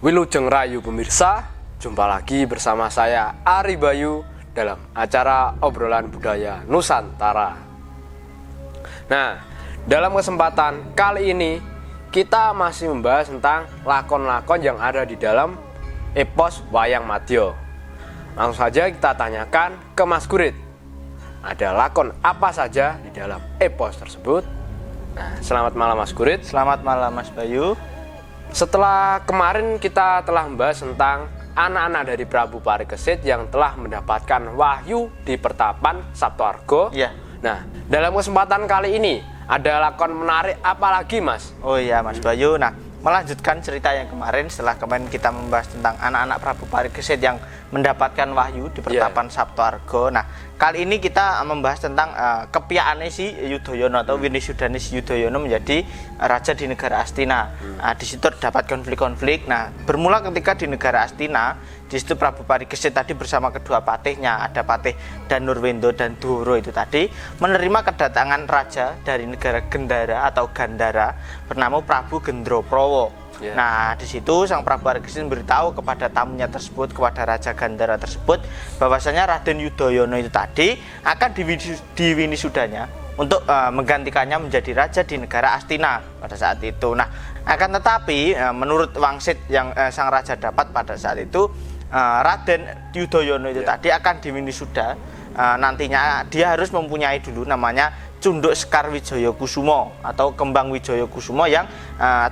Wilujeng Rayu pemirsa, jumpa lagi bersama saya Ari Bayu dalam acara obrolan budaya Nusantara. Nah, dalam kesempatan kali ini kita masih membahas tentang lakon-lakon yang ada di dalam epos Wayang Madya. Langsung saja kita tanyakan ke Mas Gurit, ada lakon apa saja di dalam epos tersebut? Nah, selamat malam Mas Gurit. Selamat malam Mas Bayu. Setelah kemarin kita telah membahas tentang anak-anak dari Prabu Parikesit yang telah mendapatkan wahyu di pertapan Saptawarga. Iya. Nah, dalam kesempatan kali ini ada lakon menarik apa lagi, Mas? Oh iya Mas Bayu. Nah, melanjutkan cerita yang kemarin, setelah kemarin kita membahas tentang anak-anak Prabu Parikesit yang mendapatkan wahyu di pertapan Saptawarga. Nah, kali ini kita membahas tentang kepiaane si Yudhoyono atau Winisudane si Yudhoyono menjadi raja di negara Astina. Di situ terdapat konflik-konflik. Nah, bermula ketika di negara Astina, di situ Prabu Parikesit tadi bersama kedua patihnya, ada patih Danurwendo dan Doro itu tadi, menerima kedatangan raja dari negara Gendara atau Gandara bernama Prabu Gendroprowo. Yeah. Nah, di situ sang Prabu Parikesit memberitahu kepada tamunya tersebut, kepada Raja Gandara tersebut, bahwasanya Raden Yudhoyono itu tadi akan diwinisudanya untuk menggantikannya menjadi raja di negara Astina pada saat itu. Nah, akan tetapi menurut wangsit yang sang raja dapat pada saat itu, Raden Yudhoyono itu tadi akan diwinisudha. Nantinya dia harus mempunyai dulu namanya Cunduk Sekar Wijaya Kusumo atau Kembang Wijaya Kusumo yang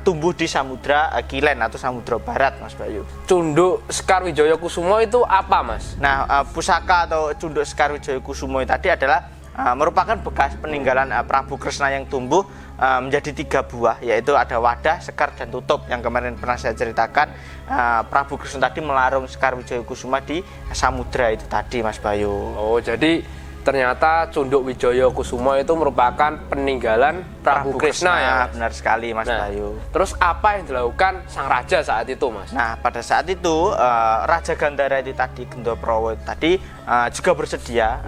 tumbuh di Samudra Kilen atau Samudra Barat, Mas Bayu. Cunduk Sekar Wijaya Kusumo itu apa, Mas? Nah, pusaka atau Cunduk Sekar Wijaya Kusumo tadi adalah merupakan bekas peninggalan Prabu Kresna yang tumbuh menjadi 3 buah, yaitu ada wadah, sekar, dan tutup yang kemarin pernah saya ceritakan. Prabu Kresna tadi melarung Sekar Wijaya Kusuma di samudra itu tadi, Mas Bayu. Oh, jadi ternyata Cunduk Wijaya Kusumo itu merupakan peninggalan Prabu Kresna ya, Mas? Benar sekali, Mas Bayu. Terus apa yang dilakukan sang raja saat itu, Mas? Nah, pada saat itu Raja Gandara itu tadi, Gendroprowo itu tadi juga bersedia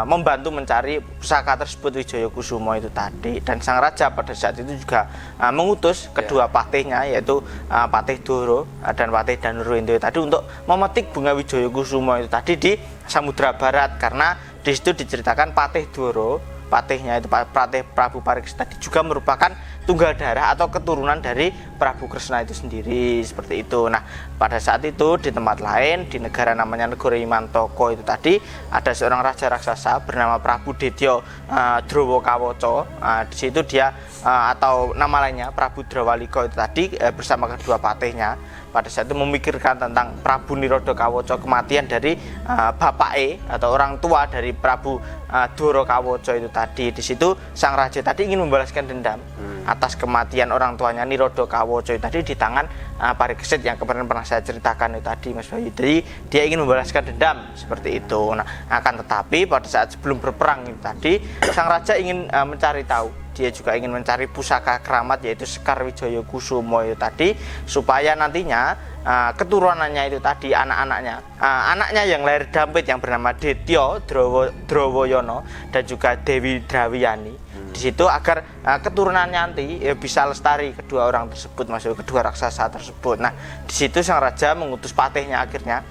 membantu mencari pusaka tersebut Wijaya Kusumo itu tadi. Dan sang raja pada saat itu juga mengutus kedua patihnya, yaitu Patih Doro dan Patih Danurwendo tadi untuk memetik bunga Wijaya Kusumo itu tadi di Samudra Barat, karena di situ diceritakan Patih Doro, patihnya itu Patih Prabu Parikesit tadi juga merupakan tunggal darah atau keturunan dari Prabu Kresna itu sendiri, seperti itu. Nah, pada saat itu di tempat lain, di negara namanya Negara Imantoko itu tadi, ada seorang raja raksasa bernama Prabu Dedya Drowokawoco. Di situ dia atau nama lainnya Prabu Drawalika itu tadi bersama kedua patihnya pada saat itu memikirkan tentang Prabu Nirodakawoco, kematian dari bapake atau orang tua dari Prabu Dorokawoco itu tadi. Di situ sang raja tadi ingin membalaskan dendam atas kematian orang tuanya Nirodakawoco itu tadi di tangan Parikesit yang kemarin pernah saya ceritakan itu tadi, Mas Bayu. Jadi dia ingin membalaskan dendam seperti itu. Nah, akan tetapi pada saat sebelum berperang itu tadi, sang raja ingin mencari tahu. Dia juga ingin mencari pusaka keramat, yaitu Sekar Wijaya Kusumo itu tadi, supaya nantinya keturunannya itu tadi, anaknya yang lahir dampit yang bernama Detya Drowoyono dan juga Dewi Drawiyani, di situ agar keturunannya nanti bisa lestari, kedua orang tersebut, maksudnya kedua raksasa tersebut. Nah, di situ sang raja mengutus patihnya akhirnya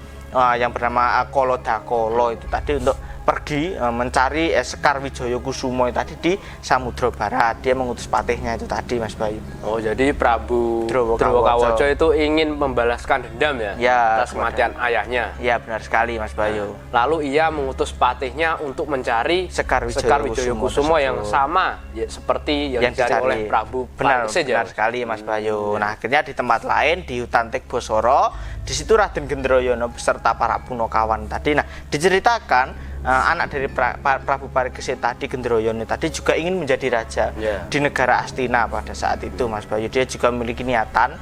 yang bernama Kolodakolo itu tadi untuk pergi mencari Sekar Wijaya Kusumo tadi di Samudra Barat. Dia mengutus patihnya itu tadi, Mas Bayu. Oh, jadi Prabu Drowokawoco itu ingin membalaskan dendam ya, atas kematian ayahnya. Ya, benar sekali, Mas Bayu. Lalu ia mengutus patihnya untuk mencari Sekar Wijaya Kusumo yang sama ya, seperti yang dicari oleh Prabu Parikesit. Benar sekali, Mas Bayu. Nah, akhirnya di tempat lain di hutan Tegbosoro, di situ Raden Gendroyono beserta para punokawan tadi. Nah, diceritakan anak dari Prabu Parikesit tadi, Gendroyono tadi juga ingin menjadi raja di negara Astina pada saat itu, Mas Bayu. Dia juga memiliki niatan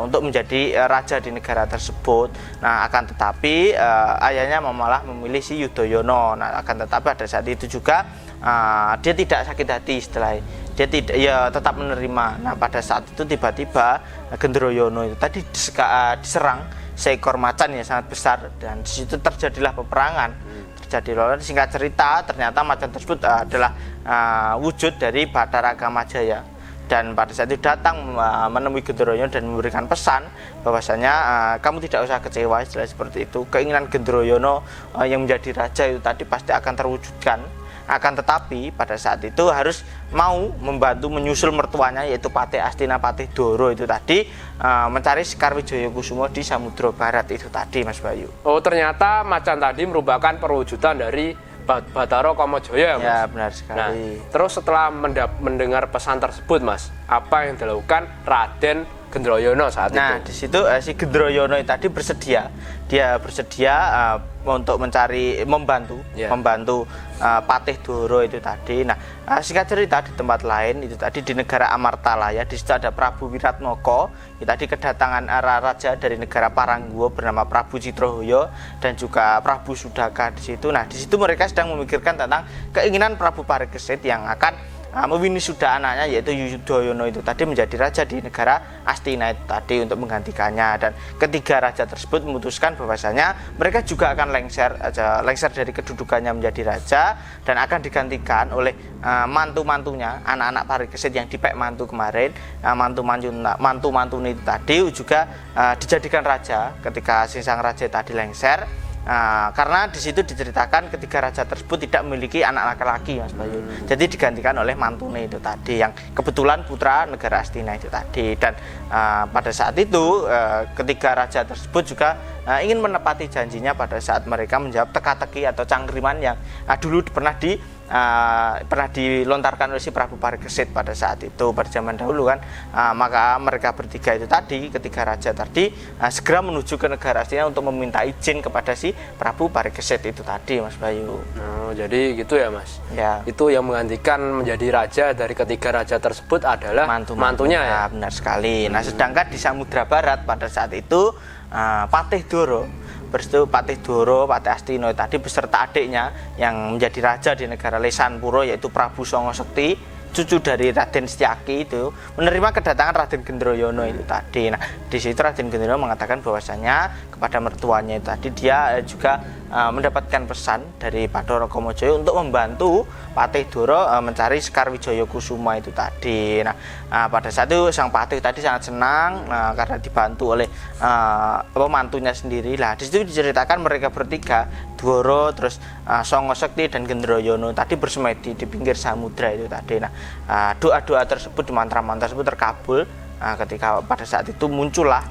untuk menjadi raja di negara tersebut. Nah, akan tetapi ayahnya malah memilih si Yudhoyono. Nah, akan tetapi pada saat itu juga dia tidak sakit hati setelah dia tidak tetap menerima. Nah, pada saat itu tiba-tiba Gendroyono itu tadi diserang seekor macan yang sangat besar, dan di situ terjadilah peperangan. Singkat cerita, ternyata macan tersebut adalah wujud dari Bathara Kamajaya. dan pada saat itu datang menemui Gendroyono dan memberikan pesan bahwasanya kamu tidak usah kecewa, istilah seperti itu. Keinginan Gendroyono yang menjadi raja itu tadi pasti akan terwujudkan. Akan tetapi pada saat itu harus mau membantu menyusul mertuanya, yaitu Patih Astina Patih Doro itu tadi, mencari Sekar Wijoyokusumo di Samudra Barat itu tadi, Mas Bayu. Oh, ternyata macan tadi merupakan perwujudan dari Batara Kamajaya, Mas. Ya, benar sekali. Nah, terus setelah mendengar pesan tersebut, Mas, apa yang dilakukan Raden Gendroyono saat itu? Nah, di situ si Gendroyono tadi bersedia. Dia bersedia untuk membantu Patih Doro itu tadi. Nah, singkat cerita di tempat lain itu tadi di negara Amartalaya, di situ ada Prabu Wiratnoko. Itu tadi kedatangan raja dari negara Parangguwa bernama Prabu Citrohoyo dan juga Prabu Sudaka di situ. Nah, di situ mereka sedang memikirkan tentang keinginan Prabu Parikesit yang akan mewisuda anaknya, yaitu Yudhoyono itu tadi menjadi raja di negara Astina itu tadi untuk menggantikannya. Dan ketiga raja tersebut memutuskan bahwasanya mereka juga akan lengser dari kedudukannya menjadi raja dan akan digantikan oleh mantu-mantunya, anak-anak Parikesit yang dipek mantu kemarin. Mantu-mantu itu tadi juga dijadikan raja ketika sang raja tadi lengser. Karena di situ diceritakan ketiga raja tersebut tidak memiliki anak laki-laki, Mas Bayu. Jadi digantikan oleh mantune itu tadi yang kebetulan putra negara Astina itu tadi. Dan pada saat itu ketiga raja tersebut juga ingin menepati janjinya pada saat mereka menjawab teka-teki atau cangkriman yang dulu pernah dilontarkan oleh si Prabu Parikesit pada saat itu, pada zaman dahulu kan. Maka mereka bertiga itu tadi, ketiga raja tadi segera menuju ke negara Astina untuk meminta izin kepada si Prabu Parikesit itu tadi, Mas Bayu. Oh, jadi gitu ya, Mas. Ya. Itu yang menggantikan menjadi raja dari ketiga raja tersebut adalah mantunya ya. Benar sekali. Nah, sedangkan di Samudra Barat pada saat itu Patih Doro, Patih Doro, Patih Astina tadi beserta adiknya yang menjadi raja di negara Lesanpuro, yaitu Prabu Songosekti, cucu dari Raden Setyaki itu, menerima kedatangan Raden Gendroyono itu tadi. Nah, di situ Raden Gendroyono mengatakan bahwasanya kepada mertuanya itu tadi dia juga mendapatkan pesan dari Bathara Kamajaya untuk membantu Patih Doro mencari Sekar Wijoyokusumo itu tadi. Nah, pada saat itu sang Patih tadi sangat senang karena dibantu oleh mantunya sendiri. Lah, di situ diceritakan mereka bertiga, Doro, terus Songosekti dan Gendroyono tadi bersemedi di pinggir samudra itu tadi. Nah, doa-doa tersebut, mantra-mantra tersebut terkabul ketika pada saat itu muncullah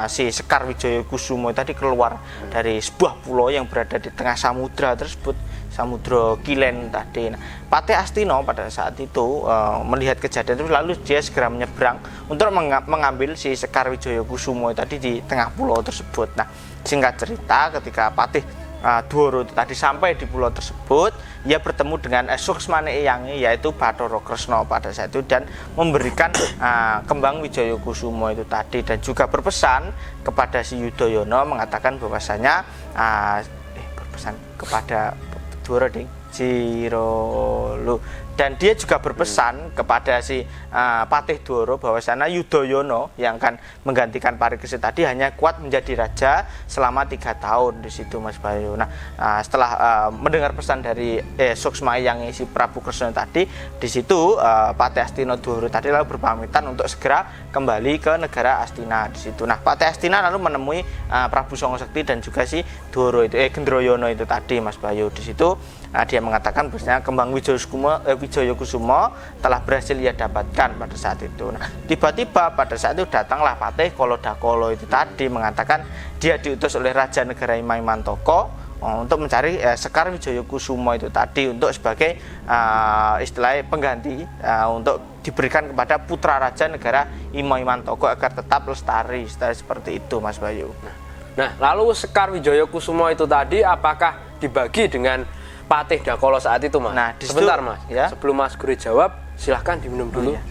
si Sekar Wijoyokusumo tadi keluar dari sebuah pulau yang berada di tengah samudra tersebut, Samudra Kilen tadi. Nah, Patih Astina pada saat itu melihat kejadian itu, lalu dia segera menyeberang untuk mengambil si Sekar Wijoyokusumo tadi di tengah pulau tersebut. Nah, singkat cerita ketika Patih Doro tadi sampai di pulau tersebut, ia bertemu dengan Suksmane Eyange, yaitu Bathara Kresna pada saat itu, dan memberikan kembang Wijoyokusumo itu tadi, dan juga berpesan kepada si Yudhoyono mengatakan bahwasanya berpesan kepada Doro Jirolu, dan dia juga berpesan kepada si Patih Doro bahwasanya Yudhoyono yang akan menggantikan Parikesit tadi hanya kuat menjadi raja selama 3 tahun di situ, Mas Bayu. Nah, setelah mendengar pesan dari Suksma yang si Prabu Kresna tadi, di situ Patih Astina Doro tadi lalu berpamitan untuk segera kembali ke negara Astina di situ. Nah, Patih Astina lalu menemui Prabu Songosekti dan juga si Doro itu Gendroyono itu tadi, Mas Bayu. Di situ dia mengatakan bahwasanya kembang Wijoyokusumo telah berhasil ia dapatkan pada saat itu. Nah, tiba-tiba pada saat itu datanglah Patih Kolodakolo itu tadi, mengatakan dia diutus oleh Raja Negara Imahimantaka untuk mencari Sekar Wijoyokusumo itu tadi untuk sebagai istilahnya pengganti untuk diberikan kepada putra Raja Negara Imahimantaka agar tetap lestari seperti itu, Mas Bayu. Nah, lalu Sekar Wijoyokusumo itu tadi apakah dibagi dengan Patih Dakolo saat itu, Mas? Nah, sebentar, Mas. Ya? Sebelum Mas Guri jawab, silahkan diminum dulu. Oh, iya.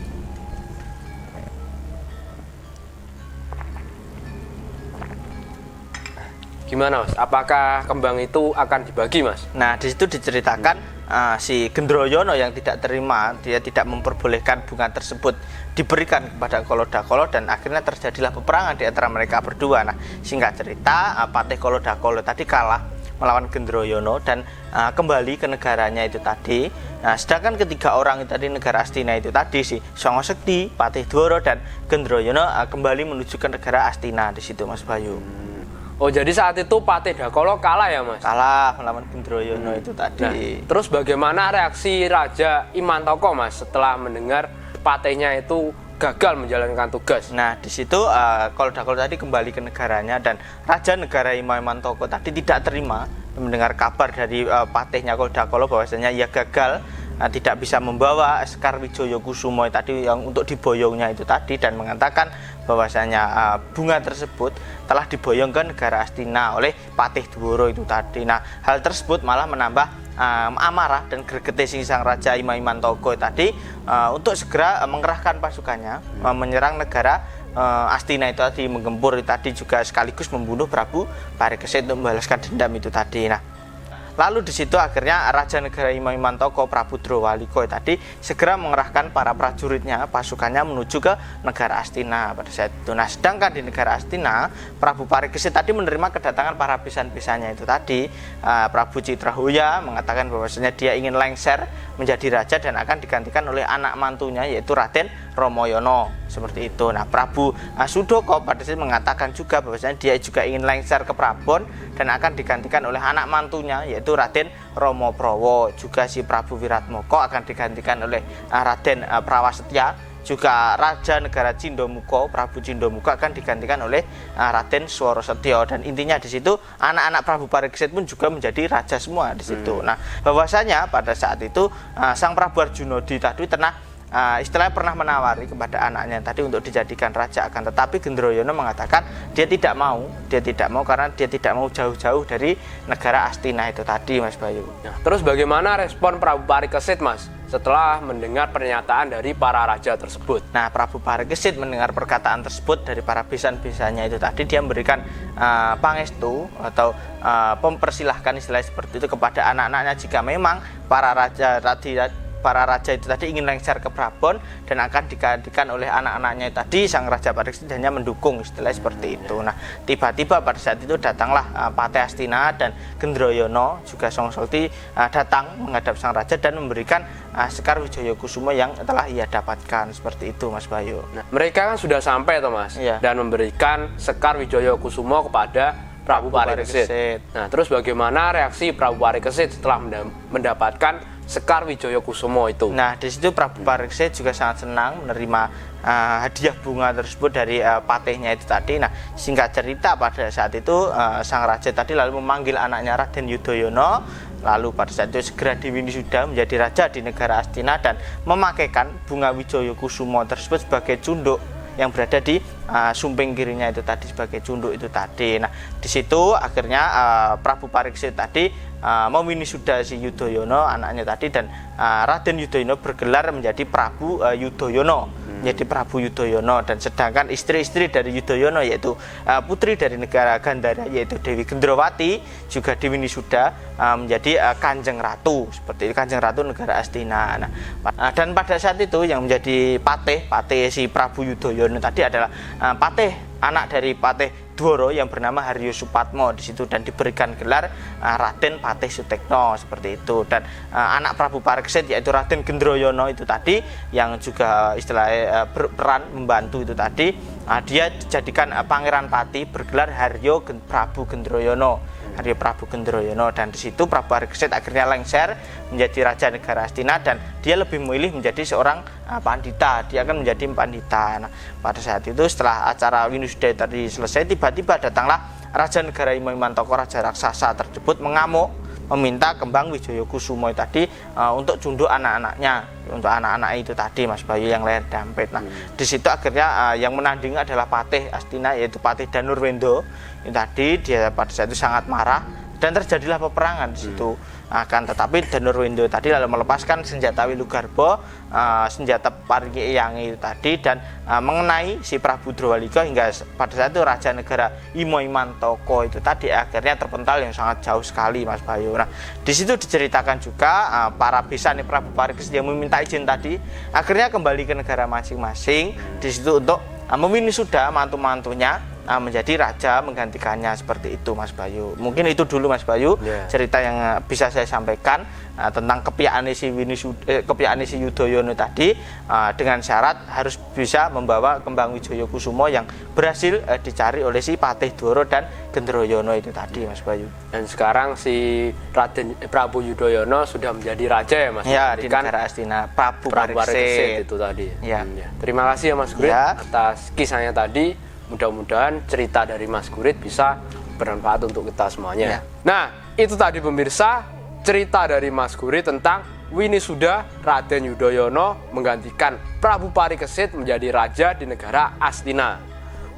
Gimana, Mas? Apakah kembang itu akan dibagi, Mas? Nah, di situ diceritakan si Gendroyono yang tidak terima, dia tidak memperbolehkan bunga tersebut diberikan kepada Kolodakolo, dan akhirnya terjadilah peperangan di antara mereka berdua. Nah, singkat cerita, Patih Kolodakolo tadi kalah melawan Gendroyono dan kembali ke negaranya itu tadi. Nah, sedangkan ketiga orang itu tadi negara Astina itu tadi si Songo Sekti, Patih Dwara dan Gendroyono kembali menuju ke negara Astina di situ Mas Bayu. Oh, jadi saat itu Patih Dakolo kalah ya, Mas? Kalah melawan Gendroyono itu tadi. Nah, terus bagaimana reaksi Raja Imantoko, Mas, setelah mendengar patihnya itu gagal menjalankan tugas? Nah, di situ Kolo Dakolo tadi kembali ke negaranya dan Raja Negara Imantoko tadi tidak terima mendengar kabar dari patihnya Kolo Dakolo bahwasanya ia gagal, tidak bisa membawa Sekar Wijaya Kusumo tadi yang untuk diboyongnya itu tadi, dan mengatakan bahwasanya bunga tersebut telah diboyong ke negara Astina oleh Patih Dwara itu tadi. Nah, hal tersebut malah menambah amarah dan gregetnya sang Raja Imantoko tadi untuk segera mengerahkan pasukannya menyerang negara Astina itu tadi, menggempur itu tadi, juga sekaligus membunuh Prabu Parikesit untuk membalaskan dendam itu tadi. Nah, lalu di situ akhirnya Raja Negara Imantoko Prabu Drowalika tadi segera mengerahkan para prajuritnya, pasukannya menuju ke negara Astina pada saat itu. Nah, sedangkan di negara Astina, Prabu Parikesit tadi menerima kedatangan para besan-besannya itu tadi. Prabu Citrahuya mengatakan bahwasanya dia ingin lengser menjadi raja dan akan digantikan oleh anak mantunya yaitu Raden Romoyono seperti itu. Nah, Prabu Sudoko pada saat mengatakan juga bahwasanya dia juga ingin lengser ke Prabon dan akan digantikan oleh anak mantunya yaitu Raden Romoprowo. Juga si Prabu Wiratmoko akan digantikan oleh Raden Prawasetya. Juga Raja Negara Cindomuko, Prabu Cindomuko akan digantikan oleh Raden Sworosetyo. Dan intinya di situ anak-anak Prabu Parikesit pun juga menjadi raja semua di situ. Nah, bahwasanya pada saat itu sang Prabu Arjunodi tadi istilahnya pernah menawari kepada anaknya tadi untuk dijadikan raja, akan tetapi Gendroyono mengatakan dia tidak mau karena dia tidak mau jauh-jauh dari negara Astina itu tadi Mas Bayu. Nah, terus bagaimana respon Prabu Parikesit, Mas, setelah mendengar pernyataan dari para raja tersebut? Nah, Prabu Parikesit mendengar perkataan tersebut dari para besan-besannya itu tadi, dia memberikan pangestu atau mempersilahkan istilahnya seperti itu kepada anak-anaknya jika memang para raja itu tadi ingin lengser ke Prabon dan akan digantikan oleh anak-anaknya tadi, sang Raja Parikesit hanya mendukung istilahnya seperti itu. Nah, tiba-tiba pada saat itu datanglah Patih Astina dan Gendroyono juga Songo Sekti datang menghadap sang raja dan memberikan Sekar Wijaya Kusumo yang telah ia dapatkan seperti itu Mas Bayu. Nah, mereka kan sudah sampai Mas, iya, dan memberikan Sekar Wijaya Kusumo kepada Prabu Parikesit. Nah, terus bagaimana reaksi Prabu Parikesit setelah mendapatkan Sekar Wijaya Kusumo itu? Nah, di situ Prabu Parikesit juga sangat senang menerima hadiah bunga tersebut dari patihnya itu tadi. Nah, singkat cerita pada saat itu sang raja tadi lalu memanggil anaknya Raden Yudhoyono, lalu pada saat itu segera diwisuda menjadi raja di negara Astina dan memakaikan bunga Wijaya Kusumo tersebut sebagai cunduk yang berada di sumping kirinya itu tadi, sebagai cunduk itu tadi. Nah, di situ akhirnya Prabu Parikesit tadi mewisuda si Yudhoyono anaknya tadi, dan Raden Yudhoyono bergelar menjadi Prabu Yudhoyono, menjadi Prabu Yudhoyono, dan sedangkan istri-istri dari Yudhoyono yaitu putri dari negara Gandhara yaitu Dewi Gendrowati juga diwisuda menjadi Kanjeng Ratu, seperti itu, Kanjeng Ratu negara Astina. Nah, dan pada saat itu yang menjadi patih si Prabu Yudhoyono tadi adalah patih anak dari Patih Dwara yang bernama Haryo Supatmo di situ, dan diberikan gelar Raden Patih Sutekno seperti itu. Dan anak Prabu Parikesit yaitu Raden Gendroyono itu tadi yang juga istilahnya berperan membantu itu tadi, dia dijadikan Pangeran Pati bergelar Haryo Prabu Gendroyono, Haryo Prabu Gendroyono. Dan di situ Prabu Parikesit akhirnya lengser menjadi raja negara Astina dan dia lebih memilih menjadi seorang pandita, dia akan menjadi pandita. Nah, pada saat itu setelah acara wisuda tadi selesai, tiba-tiba datanglah Raja Negara Imantoko, Raja Raksasa tersebut mengamuk meminta kembang Wijaya Kusumo tadi untuk cunduk anak-anaknya, untuk anak-anak itu tadi Mas Bayu yang leher dampit. Nah, di situ akhirnya yang menandingi adalah Patih Astina yaitu Patih Danurwendo. Ini tadi dia pada saat itu sangat marah dan terjadilah peperangan di situ. Akan tetapi Danurwendo tadi lalu melepaskan senjata Wilugarba, senjata Parigi Eyangi itu tadi, dan mengenai si Prabu Drowalika hingga pada saat itu Raja Negara Imantoko itu tadi akhirnya terpental yang sangat jauh sekali Mas Bayu. Nah, di situ diceritakan juga para besan Prabu Parikesit yang meminta izin tadi akhirnya kembali ke negara masing-masing di situ untuk mewisuda mantu-mantunya menjadi raja menggantikannya, seperti itu Mas Bayu. Mungkin itu dulu Mas Bayu cerita yang bisa saya sampaikan tentang kepiawaane si Yudhoyono tadi, dengan syarat harus bisa membawa kembang Wijaya Kusuma yang berhasil dicari oleh si Patih Dwara dan Gendroyono itu tadi Mas Bayu. Dan sekarang si Prabu Yudhoyono sudah menjadi raja ya Mas? Ya, di negara Astina, Prabu Parikesit itu tadi. Ya. Terima kasih ya Mas Gurit atas kisahnya tadi. Mudah-mudahan cerita dari Mas Gurit bisa bermanfaat untuk kita semuanya. Nah, itu tadi pemirsa, cerita dari Mas Gurit tentang Winisuda Raden Yudhoyono menggantikan Prabu Parikesit menjadi raja di negara Astina.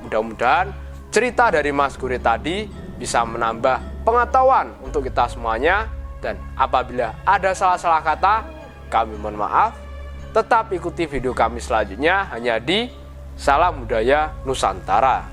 Mudah-mudahan cerita dari Mas Gurit tadi bisa menambah pengetahuan untuk kita semuanya. Dan apabila ada salah-salah kata, kami mohon maaf. Tetap ikuti video kami selanjutnya hanya di Salam Budaya Nusantara.